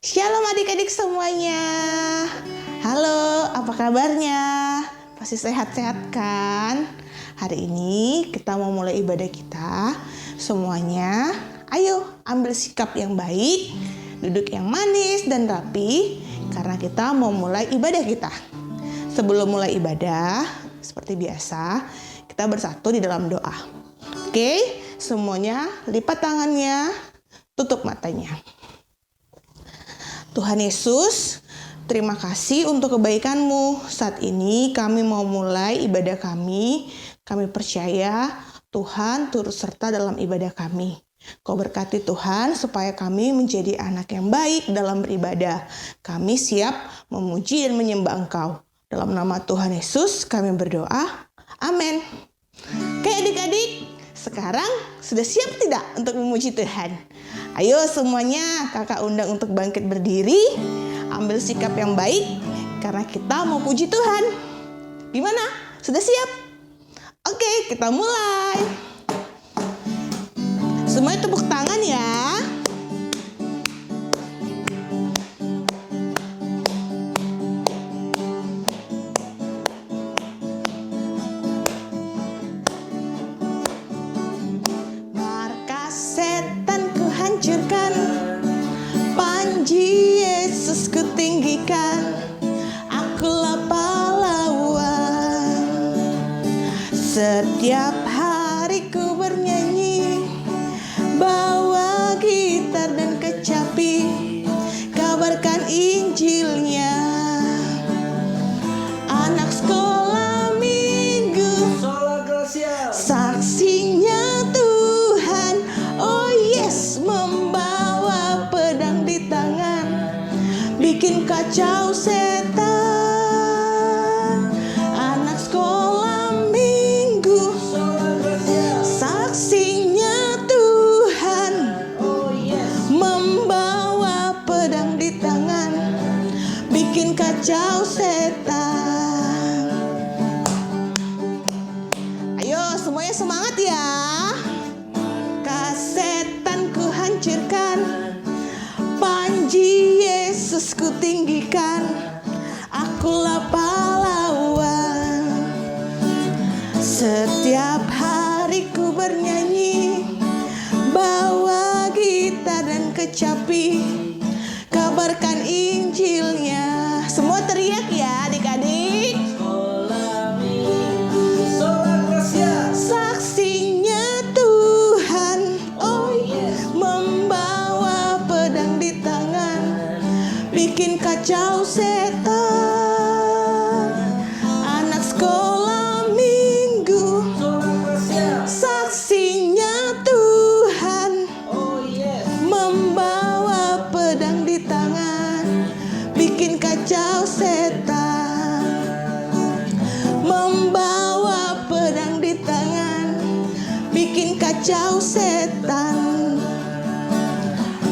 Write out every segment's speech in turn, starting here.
Shalom adik-adik semuanya. Halo, apa kabarnya? Pasti sehat-sehat kan? Hari ini kita mau mulai ibadah kita. Semuanya, ayo ambil sikap yang baik, duduk yang manis dan rapi, karena kita mau mulai ibadah kita. Sebelum mulai ibadah, seperti biasa, kita bersatu di dalam doa. Oke, semuanya lipat tangannya, tutup matanya. Tuhan Yesus, terima kasih untuk kebaikan-Mu. Saat ini kami mau mulai ibadah kami. Kami percaya Tuhan turut serta dalam ibadah kami. Kau berkati Tuhan supaya kami menjadi anak yang baik dalam beribadah. Kami siap memuji dan menyembah Engkau. Dalam nama Tuhan Yesus kami berdoa. Amin. Oke adik-adik, sekarang sudah siap tidak untuk memuji Tuhan? Ayo semuanya, kakak undang untuk bangkit berdiri, ambil sikap yang baik, karena kita mau puji Tuhan. Gimana? Sudah siap? Oke, kita mulai. Semuanya tepuk tangan ya. Hancurkan, panji Yesus kutinggikan, akulah pahlawan. Setiap hari ku bernyanyi, bawa gitar dan kecapi, kabarkan Injilnya. Anak sekolah minggu, saksinya Tuhan, oh yes, membawa pedang di tangan, bikin kacau setan. Anak sekolah minggu, saksinya Tuhan, membawa pedang di tangan, bikin kacau setan. Ayo semuanya semangat ya. Hancurkan, panji Yesus ku tinggikan, akulah pahlawan. Setiap hari ku bernyanyi, bawa gitar dan kecapi, kabarkan Injilnya. Semua teriak ya adik-adik. Saksinya Tuhan, membawa pedang di tangan, bikin kacau setan. Anak sekolah minggu, saksinya Tuhan, membawa pedang di tangan, bikin kacau setan. Membawa pedang di tangan, bikin kacau setan.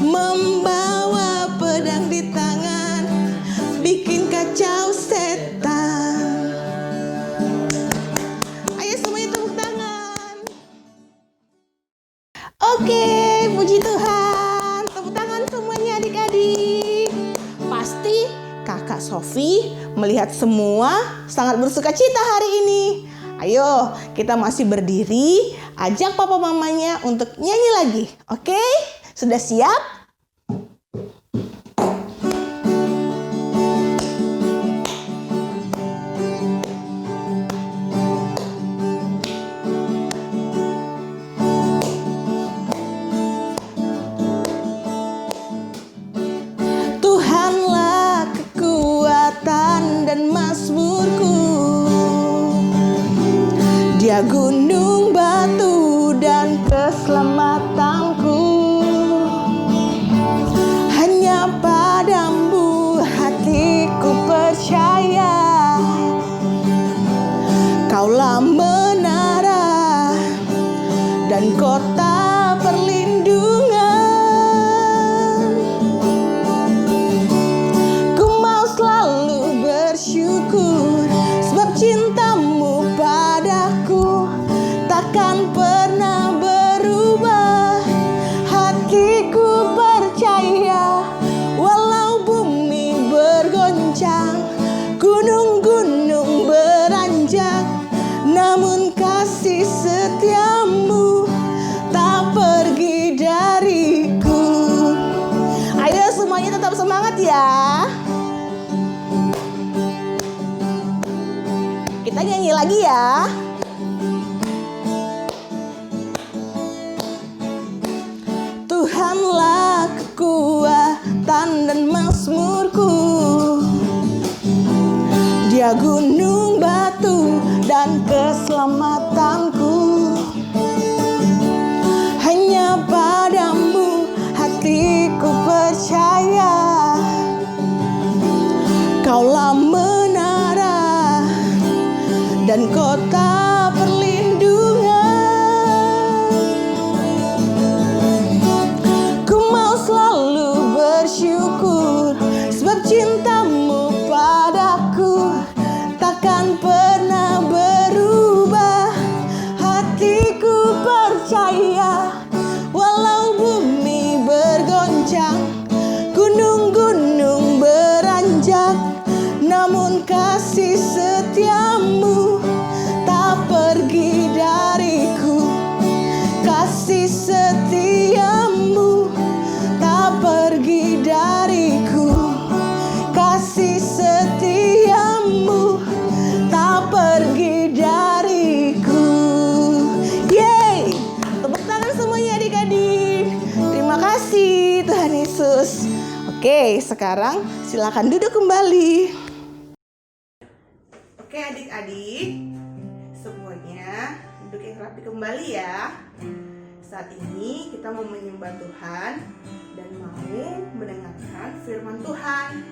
Membawa pedang di tangan, bikin kacau setan. Ayo semuanya tepuk tangan. Oke, puji Tuhan. Tepuk tangan semuanya adik-adik. Pasti kakak Sofi melihat semua sangat bersuka cita hari ini. Ayo kita masih berdiri, ajak papa mamanya untuk nyanyi lagi. Oke? Sudah siap? ya. Tuhanlah kekuatan dan mazmurku, Dia gunung batu dan keselamatanku. Hanya padamu hatiku percaya, Kaulah menara dan kota perlindungan. Ku mau selalu bersyukur, sebab cintamu padaku takkan pernah berubah. Hatiku percaya, walau bumi bergoncang, gunung-gunung beranjak, namun kasih setiamu tak pergi dariku. Kasih setiamu tak pergi dariku. Kasih setiamu tak pergi dariku. Yeay! Tepuk tangan semuanya adik-adik. Terima kasih Tuhan Yesus. Oke, sekarang silakan duduk kembali. Oke adik-adik, semuanya duduk yang rapi kembali ya. Saat ini kita mau menyembah Tuhan dan mau mendengarkan firman Tuhan.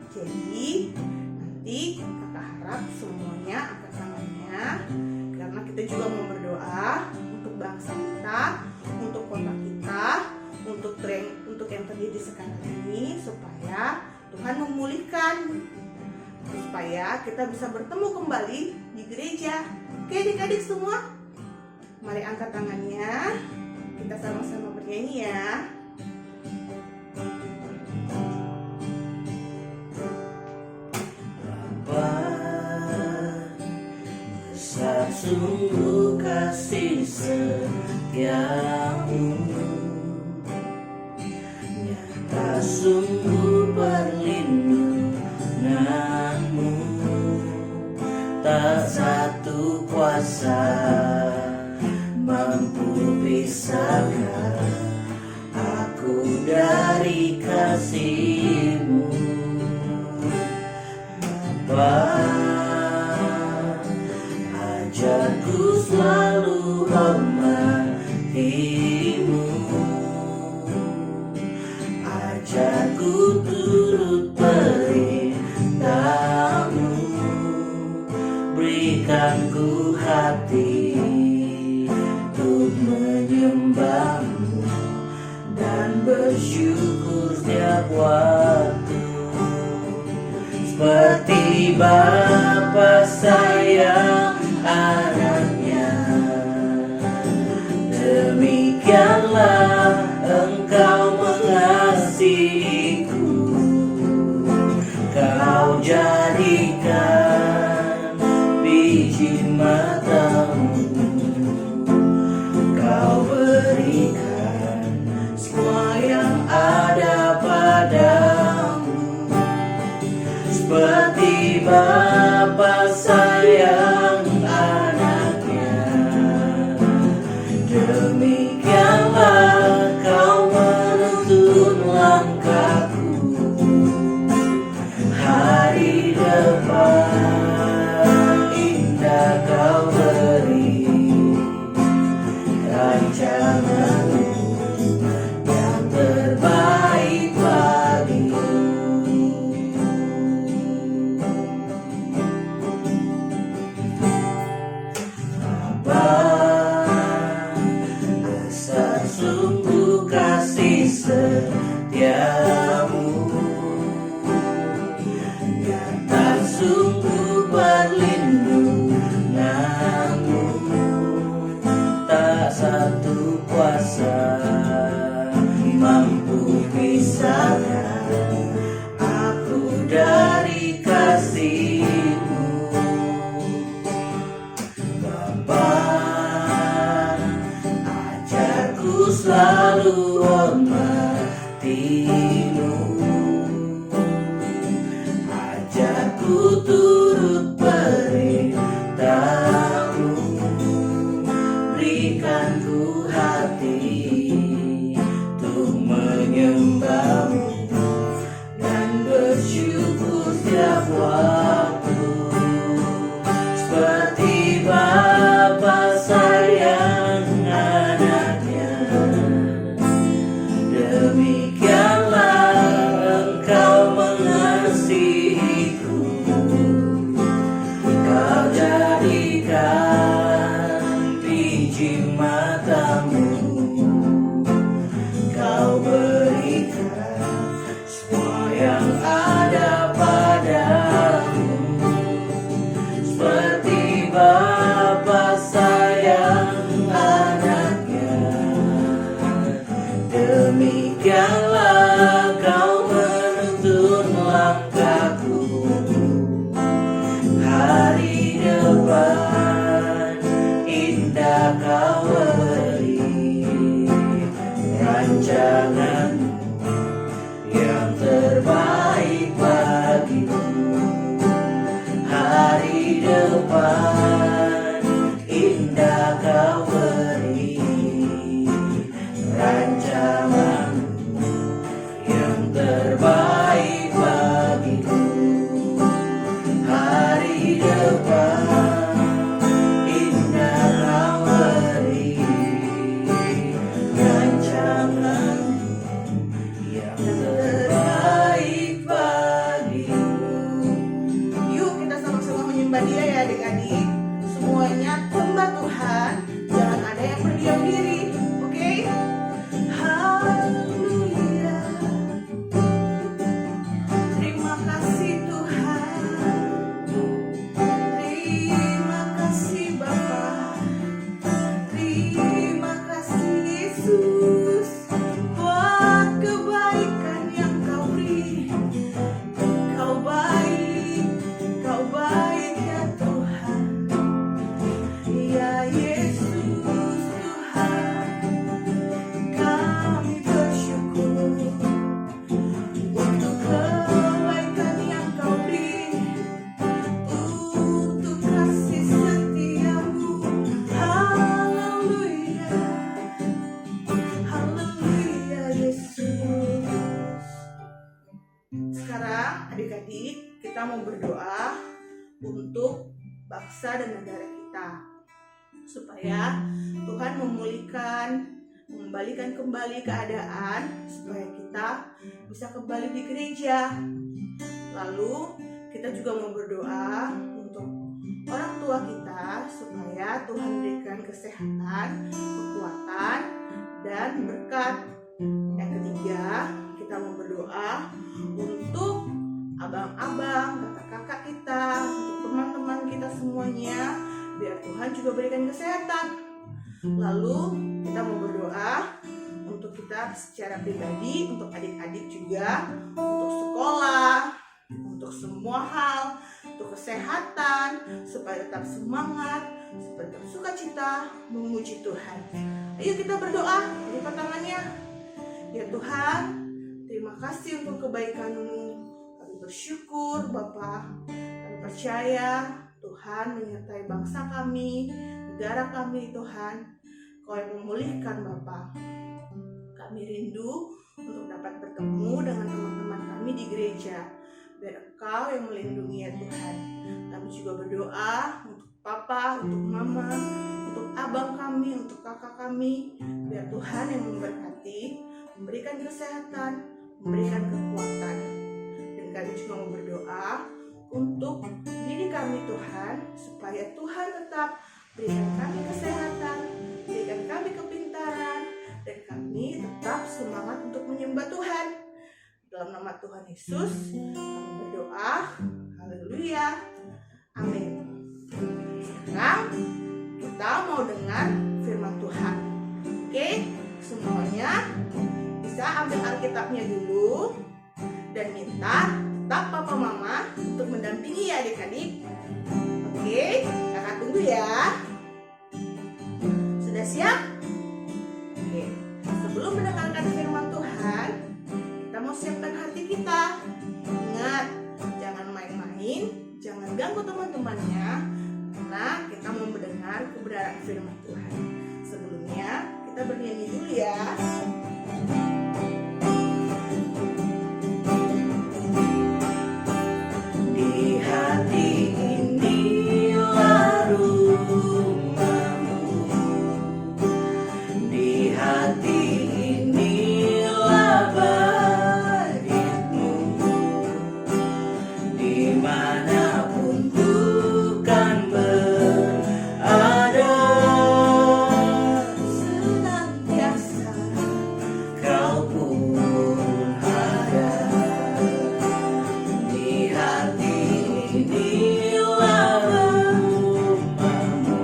Jadi nanti kakak harap semuanya angkat tangannya, karena kita juga mau berdoa untuk bangsa kita, untuk kota kita, untuk yang terjadi sekarang ini, supaya Tuhan memulihkan, supaya kita bisa bertemu kembali di gereja. Oke adik-adik semua, mari angkat tangannya, kita sama-sama bernyanyi ya. Besar sungguh kasih setiamu, nyata sungguh perlindunganmu. Tak satu kuasa mampu pisahkan aku dari kasih-Mu. Ajarku selalu hormati-Mu, ajarku turut perintah-Mu, berikan ku hati untuk menyembah-Mu dan bersyukur setiap waktu. Seperti Bapa sayang anaknya, demikianlah Engkau mengasihiku. Kau jadikan biji matamu, Kau berikan semua yang ada padamu. Seperti Bapa sayang anaknya, demikianlah Kau menuntun langkahku. Hari depan indah Kau beri, rancangan-Mu yang terbaik bagiku. Besar sungguh kasih setiamu, nyata sungguh perlindunganmu. Tak satu kuasa mampu pisahkan aku dari kasih-Mu. Bapa, ajarku selalu hormati terbaik bagiku. Hari depan indah kau beri, rancangan yang terbaik bagiku. Yuk kita sama-sama menyembah Dia ya adik-adik. Semuanya sembah Tuhan, jangan ada yang berdiam diri, oke? Haleluya. Terima kasih Tuhan. Terima kasih Bapa. Terima kasih Yesus buat kebaikan yang Kau beri. Kau baik ya Tuhan. Ya Yesus Tuhan, kami bersyukur untuk kebaikan yang Kau beri, untuk kasih setiamu. Haleluya, haleluya Yesus. Sekarang adik-adik kita mau berdoa untuk bangsa dan negara kita, supaya Tuhan mengembalikan kembali keadaan, supaya kita bisa kembali di gereja. Lalu kita juga mau berdoa untuk orang tua kita, supaya Tuhan berikan kesehatan, kekuatan, dan berkat. Yang ketiga, kita mau berdoa untuk abang-abang, kakak-kakak kita, untuk teman-teman kita semuanya, biar Tuhan juga berikan kesehatan. Lalu kita mau berdoa untuk kita secara pribadi, untuk adik-adik juga, untuk sekolah, untuk semua hal, untuk kesehatan, supaya tetap semangat, supaya tetap sukacita memuji Tuhan. Ayo kita berdoa, lipat tangannya. Ya Tuhan, terima kasih untuk kebaikan-Mu. Kami bersyukur Bapa. Kami percaya Tuhan menyertai bangsa kami, negara kami Tuhan. Kau yang memulihkan Bapa. Kami rindu untuk dapat bertemu dengan teman-teman kami di gereja. Biar Engkau yang melindungi ya Tuhan. Kami juga berdoa untuk Papa, untuk Mama, untuk abang kami, untuk kakak kami. Biar Tuhan yang memberkati, memberikan kesehatan, memberikan kekuatan. Dan kami juga mau berdoa untuk diri kami Tuhan, supaya Tuhan tetap berikan kami kesehatan, berikan kami kepintaran, dan kami tetap semangat untuk menyembah Tuhan. Dalam nama Tuhan Yesus kami berdoa. Haleluya, amin. Sekarang kita mau dengar firman Tuhan. Oke, semuanya bisa ambil Alkitabnya dulu dan minta tetap Papa Mama untuk mendampingi ya adik-adik. Oke, kakak tunggu ya. Sudah siap? Oke, sebelum mendengarkan firman Tuhan, kita mau siapkan hati kita. Ingat, jangan main-main, jangan ganggu teman-temannya, karena kita mau mendengar kebenaran firman Tuhan. Sebelumnya, kita bernyanyi dulu ya. Di hati inilah rumahmu, di hati inilah baitmu, dimanapun ku kan berada, Senantiasa kau pun ada. Di hati inilah rumahmu,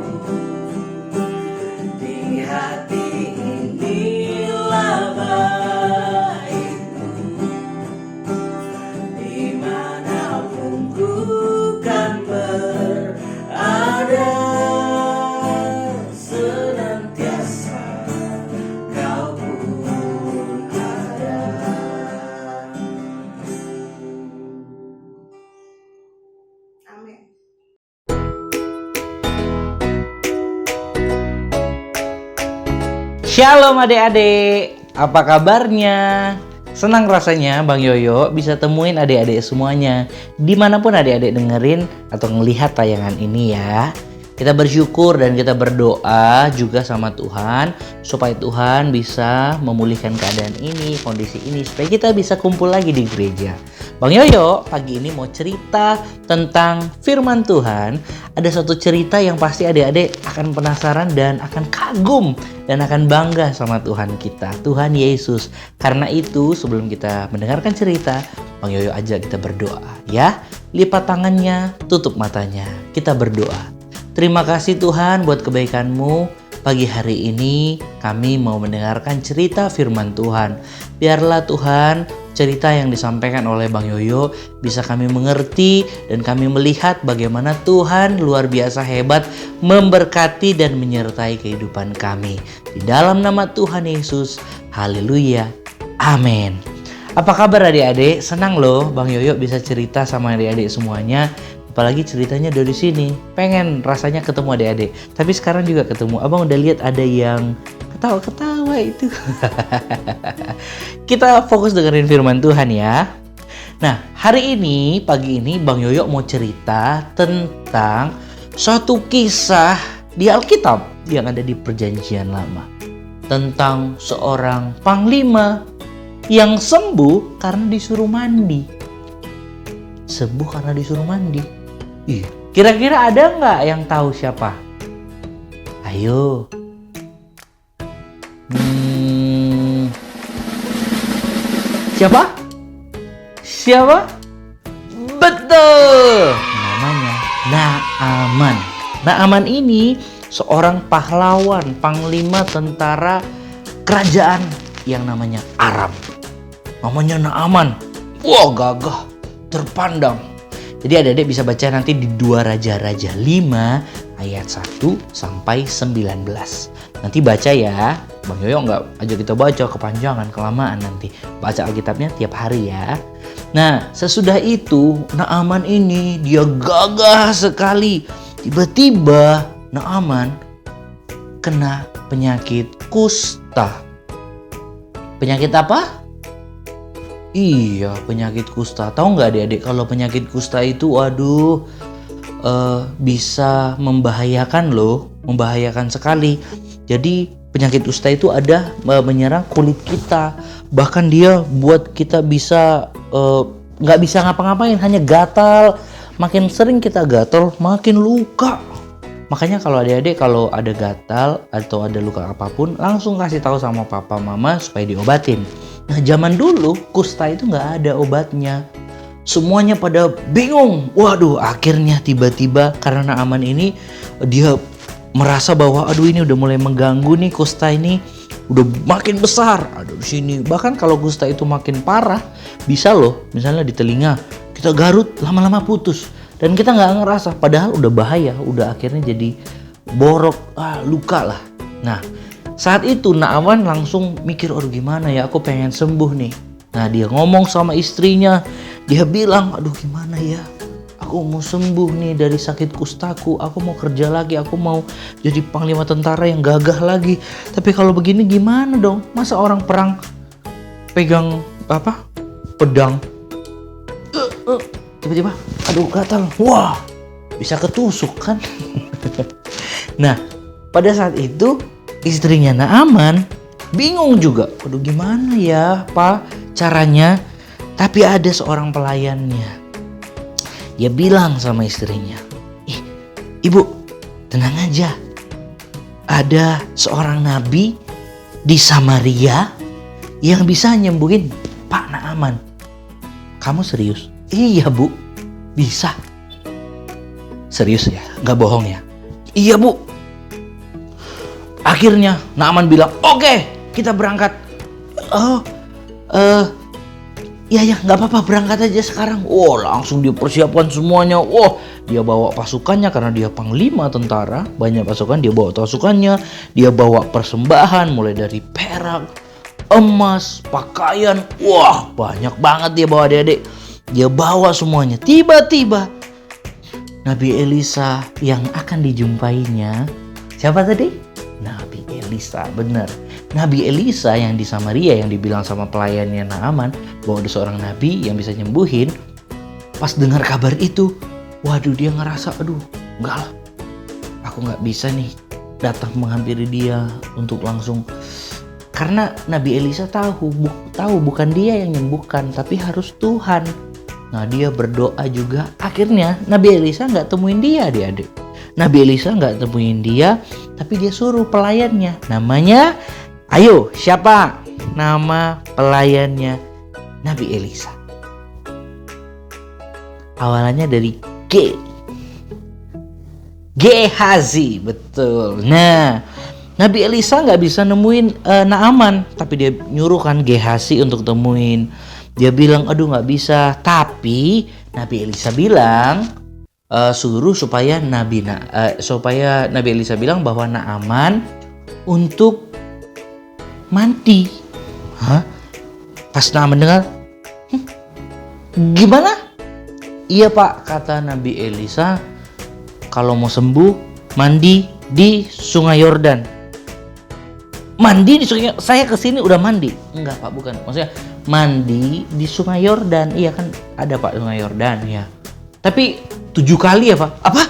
di hati inilah baitmu, dimanapun ku kan berada, senantiasa kau pun ada. amin. Shalom adik-adik, apa kabarnya? Senang rasanya Bang Yoyo bisa temuin adik-adik semuanya dimanapun adik-adik dengerin atau ngelihat tayangan ini ya. Kita bersyukur dan kita berdoa juga sama Tuhan supaya Tuhan bisa memulihkan keadaan ini, kondisi ini, supaya kita bisa kumpul lagi di gereja. Bang Yoyo pagi ini mau cerita tentang firman Tuhan. Ada satu cerita yang pasti adik-adik akan penasaran dan akan kagum dan akan bangga sama Tuhan kita, Tuhan Yesus. Karena itu sebelum kita mendengarkan cerita, Bang Yoyo ajak kita berdoa ya. Lipat tangannya, tutup matanya, kita berdoa. Terima kasih Tuhan buat kebaikan-Mu. Pagi hari ini kami mau mendengarkan cerita firman Tuhan. Biarlah Tuhan cerita yang disampaikan oleh Bang Yoyo bisa kami mengerti dan kami melihat bagaimana Tuhan luar biasa hebat memberkati dan menyertai kehidupan kami. Di dalam nama Tuhan Yesus, haleluya, amin. Apa kabar adik-adik? Senang loh Bang Yoyo bisa cerita sama adik-adik semuanya. Apalagi ceritanya dari sini. Pengen rasanya ketemu adik-adik. Tapi sekarang juga ketemu. Abang udah lihat ada yang ketawa-ketawa itu. Kita fokus dengerin firman Tuhan ya. Nah, hari ini, pagi ini Bang Yoyo mau cerita tentang suatu kisah di Alkitab yang ada di Perjanjian Lama. Tentang seorang panglima yang sembuh karena disuruh mandi. Sembuh karena disuruh mandi. Iya. Kira-kira ada nggak yang tahu siapa? Ayo. Siapa? Siapa? Betul. Namanya Naaman. Naaman ini seorang pahlawan, panglima tentara kerajaan yang namanya Aram. Namanya Naaman. Wah, gagah, terpandang. Jadi adik-adik bisa baca nanti di 2 Raja-Raja 5 ayat 1 sampai 19. Nanti baca ya. Bang Yoyo nggak ajak kita baca, kepanjangan, kelamaan nanti. Baca Alkitabnya tiap hari ya. Nah, sesudah itu Naaman ini dia gagah sekali. Tiba-tiba Naaman kena penyakit kusta. Penyakit apa? Iya, penyakit kusta. Tahu nggak adik-adik kalau penyakit kusta itu waduh bisa membahayakan loh, membahayakan sekali. Jadi penyakit kusta itu ada menyerang kulit kita. Bahkan dia buat kita bisa nggak bisa ngapa-ngapain, hanya gatal. Makin sering kita gatal, makin luka. Makanya kalau adik-adik kalau ada gatal atau ada luka apapun, langsung kasih tahu sama papa mama supaya diobatin. Nah, zaman dulu kusta itu nggak ada obatnya. Semuanya pada bingung. Waduh, akhirnya tiba-tiba karena Naaman ini dia merasa bahwa aduh ini udah mulai mengganggu nih, kusta ini udah makin besar. Aduh di sini. Bahkan kalau kusta itu makin parah, bisa loh misalnya di telinga kita garut lama-lama putus dan kita nggak ngerasa. Padahal udah bahaya, udah akhirnya jadi borok, luka lah. Nah, saat itu Naaman langsung mikir, oh gimana ya, aku pengen sembuh nih. Nah, dia ngomong sama istrinya, dia bilang, aduh gimana ya, aku mau sembuh nih dari sakit kustaku, aku mau kerja lagi, aku mau jadi panglima tentara yang gagah lagi. Tapi kalau begini gimana dong, masa orang perang pegang pedang, tiba-tiba aduh gatal, wah bisa ketusuk kan. Nah, pada saat itu istrinya Naaman bingung juga. Aduh gimana ya Pak caranya. Tapi ada seorang pelayannya. Dia bilang sama istrinya, Ibu tenang aja. Ada seorang nabi di Samaria yang bisa nyembuhin Pak Naaman. Kamu serius? Iya Bu, bisa. Serius ya? Gak bohong ya? Iya Bu. Akhirnya Naaman bilang, oke, kita berangkat. Ya nggak apa-apa, berangkat aja sekarang. Langsung dia persiapkan semuanya. Dia bawa pasukannya karena dia panglima tentara, banyak pasukan, dia bawa pasukannya, dia bawa persembahan mulai dari perak, emas, pakaian. Banyak banget dia bawa adik-adik. Dia bawa semuanya. Tiba-tiba Nabi Elisa yang akan dijumpainya, siapa tadi? Nabi Elisa, benar. Nabi Elisa yang di Samaria yang dibilang sama pelayannya Naaman bahwa ada seorang nabi yang bisa nyembuhin, pas dengar kabar itu, waduh dia ngerasa, aduh enggak lah, aku nggak bisa nih datang menghampiri dia untuk langsung, karena Nabi Elisa tahu bukan dia yang menyembuhkan tapi harus Tuhan. Nah dia berdoa juga, akhirnya Nabi Elisa nggak temuin dia adik-adik. Nabi Elisa nggak temuin dia, tapi dia suruh pelayannya, namanya, ayo siapa nama pelayannya Nabi Elisa? Awalannya dari G. Gehazi, betul. Nah, Nabi Elisa nggak bisa nemuin Naaman, tapi dia nyuruh kan Gehazi untuk temuin. Dia bilang, aduh nggak bisa. Tapi Nabi Elisa bilang, suruh supaya Nabi Elisa bilang bahwa Naaman untuk mandi. Hah? Pas Naaman dengar, gimana? Iya pak, kata Nabi Elisa, kalau mau sembuh mandi di Sungai Yordan. Mandi di sungai? Saya kesini udah mandi. Enggak pak, bukan. Maksudnya mandi di Sungai Yordan. Iya kan ada pak Sungai Yordan ya. Tapi 7 kali ya pak? Apa?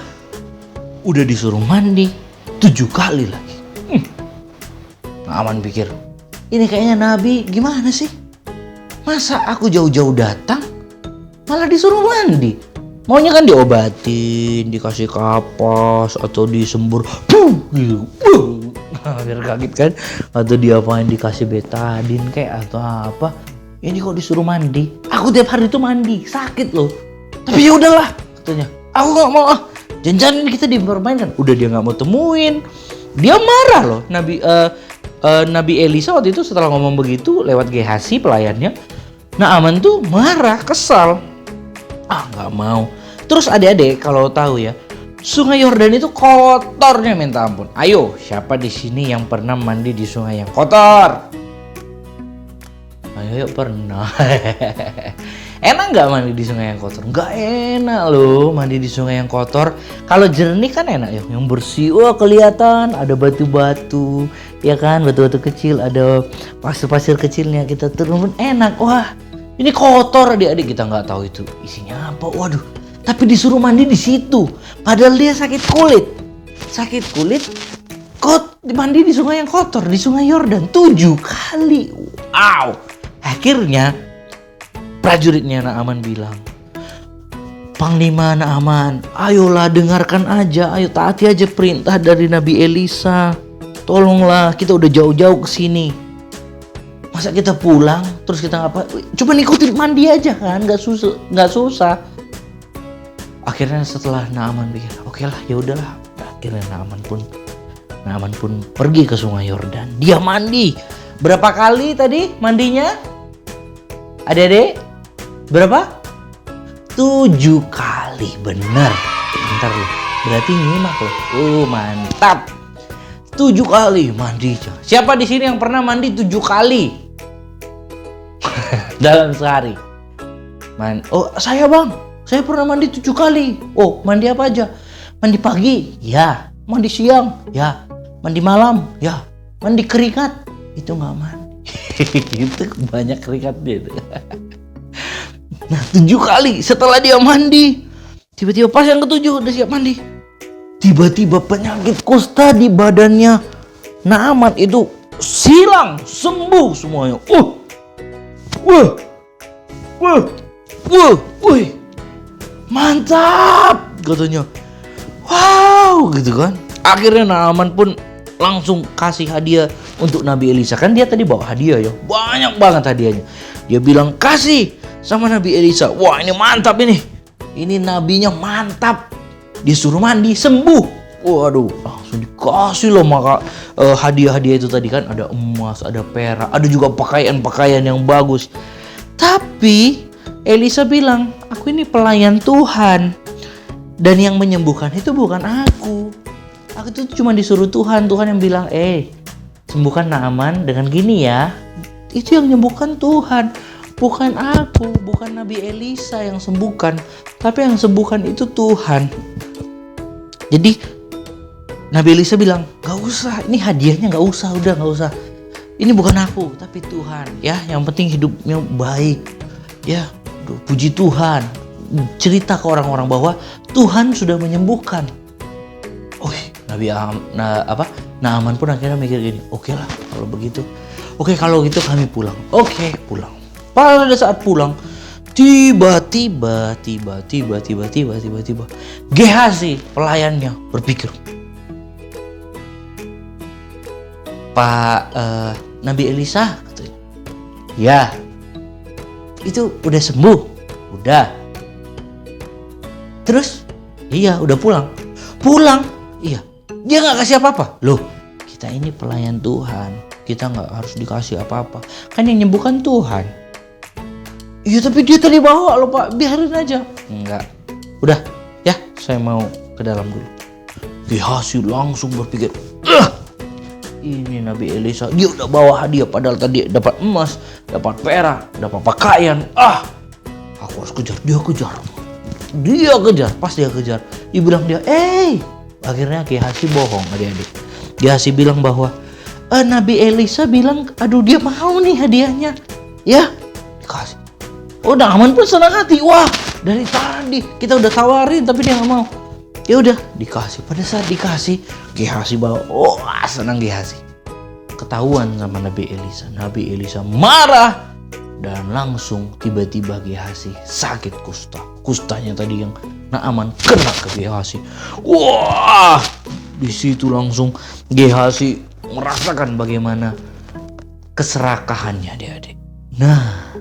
Udah disuruh mandi 7 kali lagi. Naaman pikir, ini kayaknya Nabi gimana sih? Masa aku jauh-jauh datang malah disuruh mandi? Maunya kan diobatin, dikasih kapas atau disembur, gitu, biar kaget kan? Atau diapain, dikasih betadin kayak atau apa? Ini kok disuruh mandi? Aku tiap hari tuh mandi, sakit loh. Tapi ya udahlah, katanya. Aku nggak mau ah. Jangan-jangan kita dipermainkan. Udah dia nggak mau temuin, dia marah loh. Nabi Elisa waktu itu setelah ngomong begitu lewat Gehazi pelayannya, Naaman tuh marah, kesal. Nggak mau. Terus adik-adik kalau tahu ya, Sungai Yordan itu kotornya minta ampun. Ayo, siapa di sini yang pernah mandi di sungai yang kotor? Ayo pernah. Enak nggak mandi di sungai yang kotor? Nggak enak loh mandi di sungai yang kotor. Kalau jernih kan enak ya, yang bersih. Wah kelihatan ada batu-batu, ya kan, batu-batu kecil, ada pasir-pasir kecilnya, kita turun enak. Wah ini kotor, adik-adik kita nggak tahu itu isinya apa. Waduh, tapi disuruh mandi di situ. Padahal dia sakit kulit, kok mandi di sungai yang kotor, di Sungai Yordan 7 kali. Wow. Akhirnya prajuritnya Naaman bilang, Panglima Naaman, ayolah dengarkan aja, ayo taati aja perintah dari Nabi Elisa. Tolonglah, kita udah jauh-jauh ke sini. Masa kita pulang terus kita ngapa? Coba ikutin mandi aja kan, nggak susah. Akhirnya setelah Naaman pikir, oke lah, ya udahlah. Akhirnya Naaman pun pergi ke Sungai Yordan. Dia mandi. Berapa kali tadi mandinya? Adik-adik? Berapa? 7 kali, bener. Bentar loh, berarti nyimak loh. Mantap. 7 kali mandi. Siapa di sini yang pernah mandi 7 kali? Dalam sehari. Saya bang. Saya pernah mandi 7 kali. Oh, mandi apa aja? Mandi pagi? Ya. Mandi siang? Ya. Mandi malam? Ya. Mandi keringat? Itu nggak mandi. Itu banyak keringatnya itu. Nah 7 kali setelah dia mandi, tiba-tiba pas yang ke-7 udah siap mandi, tiba-tiba penyakit kusta di badannya Naaman itu hilang, sembuh semuanya. Mantap katanya. Wow gitu kan. Akhirnya Naaman pun langsung kasih hadiah untuk Nabi Elisa. Kan dia tadi bawa hadiah ya, banyak banget hadiahnya. Dia bilang kasih sama Nabi Elisa. Wah ini mantap ini nabinya mantap. Disuruh mandi sembuh. Waduh langsung dikasih loh maka hadiah-hadiah itu tadi kan. Ada emas, ada perak, ada juga pakaian-pakaian yang bagus. Tapi Elisa bilang, aku ini pelayan Tuhan, dan yang menyembuhkan itu bukan aku. Aku tuh cuma disuruh Tuhan yang bilang, sembuhkan Naaman dengan gini ya. Itu yang menyembuhkan Tuhan, bukan aku, bukan Nabi Elisa yang sembuhkan, tapi yang sembuhkan itu Tuhan. Jadi Nabi Elisa bilang, gak usah, ini hadiahnya gak usah, udah gak usah. Ini bukan aku, tapi Tuhan. Ya, yang penting hidupnya baik. Ya, puji Tuhan. Cerita ke orang-orang bahwa Tuhan sudah menyembuhkan. Naaman pun akhirnya mikir gini, oke lah kalau begitu. Oke, kalau gitu kami pulang. Oke, pulang. Pada saat pulang, tiba-tiba Gehazi pelayannya berpikir, Pak Nabi Elisa katanya, ya itu udah sembuh, udah. Terus iya udah pulang, iya. Dia nggak kasih apa-apa. Loh, kita ini pelayan Tuhan, kita nggak harus dikasih apa-apa. Kan yang nyembuhkan Tuhan. Iya, tapi dia tadi bawa loh Pak, biarin aja. Enggak. Udah, ya saya mau ke dalam dulu. Gehazi langsung berpikir, ini Nabi Elisa, dia udah bawa hadiah padahal tadi dapat emas, dapat perak, dapat pakaian. Aku harus kejar. Dia kejar. Pas dia kejar, dia bilang akhirnya Gehazi bohong, adik-adik. Gehazi bilang bahwa Nabi Elisa bilang, aduh dia mau nih hadiahnya, ya dikasih. Naaman pun senang hati. Wah, dari tadi kita udah tawarin tapi dia nggak mau. Ya udah dikasih. Pada saat dikasih, Gehazi bawa. Senang Gehazi. Ketahuan sama Nabi Elisa. Nabi Elisa marah dan langsung tiba-tiba Gehazi sakit kusta. Kustanya tadi yang Naaman kena ke Gehazi. Wah, di situ langsung Gehazi merasakan bagaimana keserakahannya, adik-adik. Nah,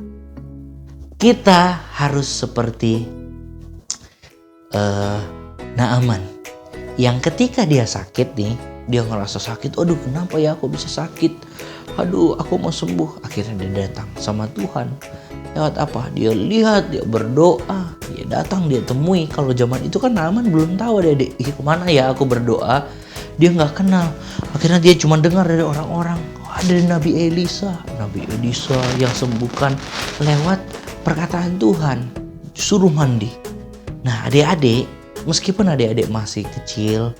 kita harus seperti Naaman yang ketika dia sakit nih, dia ngerasa sakit. Aduh, kenapa ya aku bisa sakit? Aduh, aku mau sembuh. Akhirnya dia datang sama Tuhan. Lewat apa? Dia lihat, dia berdoa, dia datang, dia temui. Kalau zaman itu kan Naaman belum tahu adik-adik, kemana ya aku berdoa. Dia nggak kenal. Akhirnya dia cuma dengar dari orang-orang, ada Nabi Elisa yang sembuhkan lewat perkataan Tuhan, suruh mandi. Nah, adik-adik, meskipun adik-adik masih kecil,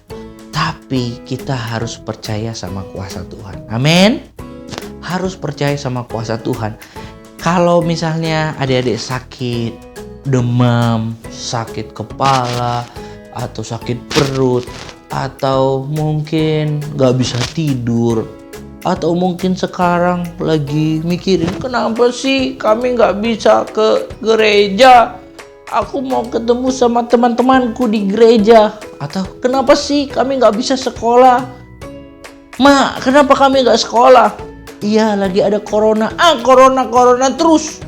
tapi kita harus percaya sama kuasa Tuhan. Amin. Harus percaya sama kuasa Tuhan. Kalau misalnya adik-adik sakit, demam, sakit kepala, atau sakit perut, atau mungkin gak bisa tidur, atau mungkin sekarang lagi mikirin, kenapa sih kami gak bisa ke gereja? Aku mau ketemu sama teman-temanku di gereja. Atau kenapa sih kami gak bisa sekolah? Mak, kenapa kami gak sekolah? Iya, lagi ada corona. Corona terus.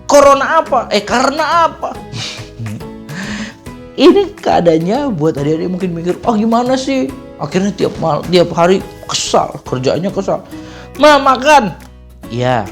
Corona apa? Karena apa? Ini keadaannya buat adik-adik mungkin mikir, gimana sih? Akhirnya tiap hari kesal, kerjaannya kesal. Ma, makan. Iya.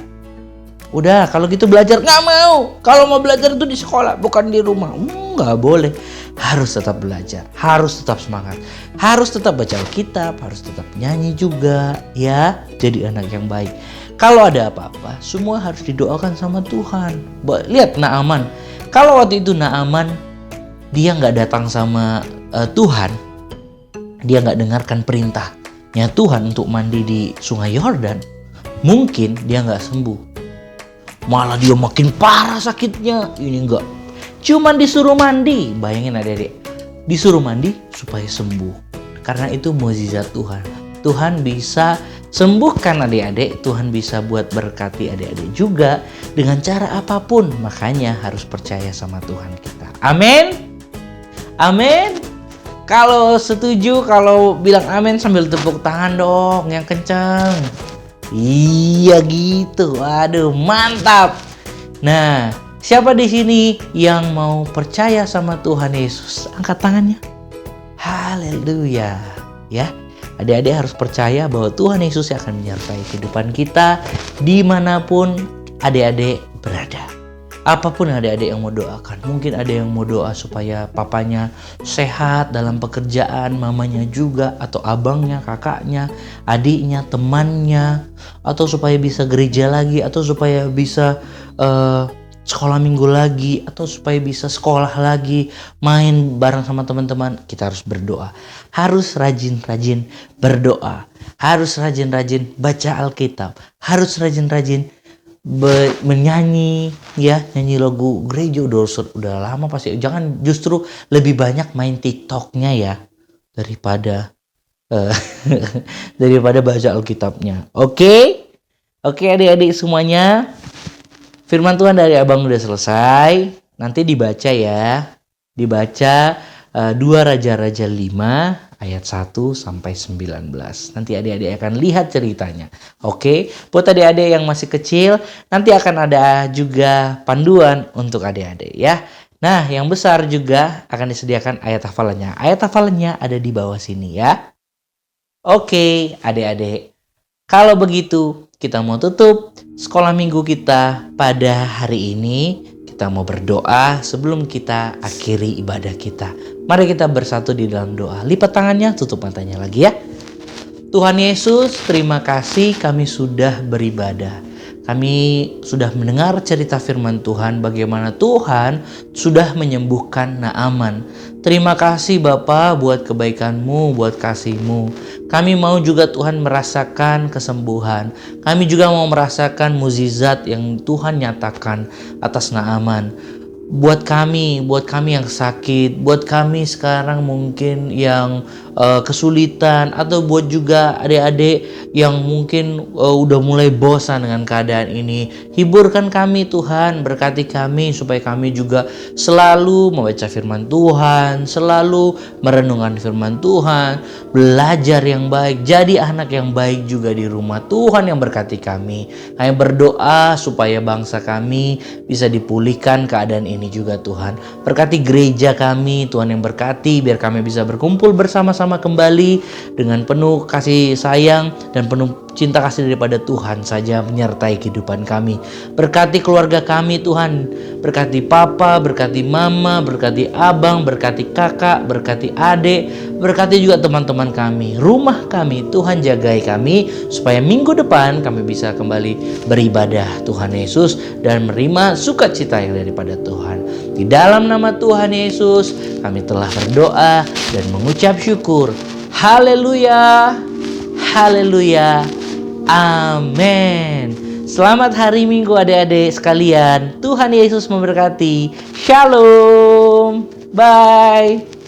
Udah, kalau gitu belajar. Nggak mau. Kalau mau belajar itu di sekolah, bukan di rumah. Nggak boleh. Harus tetap belajar, harus tetap semangat, harus tetap baca Alkitab, harus tetap nyanyi juga, ya. Jadi anak yang baik. Kalau ada apa-apa, semua harus didoakan sama Tuhan. Lihat Naaman. Kalau waktu itu Naaman dia nggak datang sama Tuhan, dia nggak dengarkan perintahnya Tuhan untuk mandi di Sungai Yordan, mungkin dia nggak sembuh. Malah dia makin parah sakitnya. Ini enggak. Cuman disuruh mandi. Bayangin adik-adik. Disuruh mandi supaya sembuh. Karena itu mukjizat Tuhan. Tuhan bisa sembuhkan adik-adik. Tuhan bisa buat berkati adik-adik juga. Dengan cara apapun. Makanya harus percaya sama Tuhan kita. Amin. Amin. Kalau setuju, kalau bilang amin sambil tepuk tangan dong. Yang kencang. Iya gitu. Aduh, mantap. Nah, siapa di sini yang mau percaya sama Tuhan Yesus? Angkat tangannya. Haleluya. Ya, adik-adik harus percaya bahwa Tuhan Yesus akan menyertai kehidupan kita dimanapun adik-adik berada. Apapun adik-adik yang mau doakan. Mungkin ada yang mau doa supaya papanya sehat dalam pekerjaan, mamanya juga, atau abangnya, kakaknya, adiknya, temannya, atau supaya bisa gereja lagi, atau supaya bisa sekolah minggu lagi, atau supaya bisa sekolah lagi, main bareng sama teman-teman. Kita harus berdoa. Harus rajin-rajin berdoa. harus rajin-rajin baca Alkitab, harus rajin-rajin menyanyi, ya, nyanyi lagu gereja. Udah lama pasti. Jangan justru lebih banyak main TikToknya ya daripada daripada baca Alkitabnya. Oke adik-adik semuanya, firman Tuhan dari abang udah selesai. Nanti dibaca ya, dibaca 2 Raja-Raja 5 ayat 1 sampai 19. Nanti adik-adik akan lihat ceritanya. Oke, buat adik-adik yang masih kecil, nanti akan ada juga panduan untuk adik-adik ya. Nah, yang besar juga akan disediakan ayat hafalannya. Ayat hafalannya ada di bawah sini ya. Oke, adik-adik. Kalau begitu, kita mau tutup sekolah minggu kita pada hari ini. Kita mau berdoa sebelum kita akhiri ibadah kita. Mari kita bersatu di dalam doa. Lipat tangannya, tutup matanya lagi ya. Tuhan Yesus, terima kasih kami sudah beribadah. Kami sudah mendengar cerita firman Tuhan, bagaimana Tuhan sudah menyembuhkan Naaman. Terima kasih Bapa buat kebaikan-Mu, buat kasih-Mu. Kami mau juga Tuhan merasakan kesembuhan. Kami juga mau merasakan mukjizat yang Tuhan nyatakan atas Naaman. Buat kami yang sakit, buat kami sekarang mungkin yang kesulitan, atau buat juga adik-adik yang mungkin udah mulai bosan dengan keadaan ini, hiburkan kami Tuhan, berkati kami supaya kami juga selalu membaca firman Tuhan, selalu merenungkan firman Tuhan, belajar yang baik, jadi anak yang baik juga di rumah. Tuhan yang berkati kami. Kami berdoa supaya bangsa kami bisa dipulihkan keadaan ini juga Tuhan. Berkati gereja kami Tuhan, yang berkati biar kami bisa berkumpul bersama-sama kembali dengan penuh kasih sayang dan penuh cinta kasih daripada Tuhan saja menyertai kehidupan kami. Berkati keluarga kami Tuhan, berkati papa, berkati mama, berkati abang, berkati kakak, berkati adik, berkati juga teman-teman kami, rumah kami. Tuhan jagai kami supaya minggu depan kami bisa kembali beribadah Tuhan Yesus dan menerima sukacita yang daripada Tuhan. Di dalam nama Tuhan Yesus kami telah berdoa dan mengucap syukur. Haleluya, haleluya, amin. Selamat hari Minggu adik-adik sekalian. Tuhan Yesus memberkati. Shalom. Bye.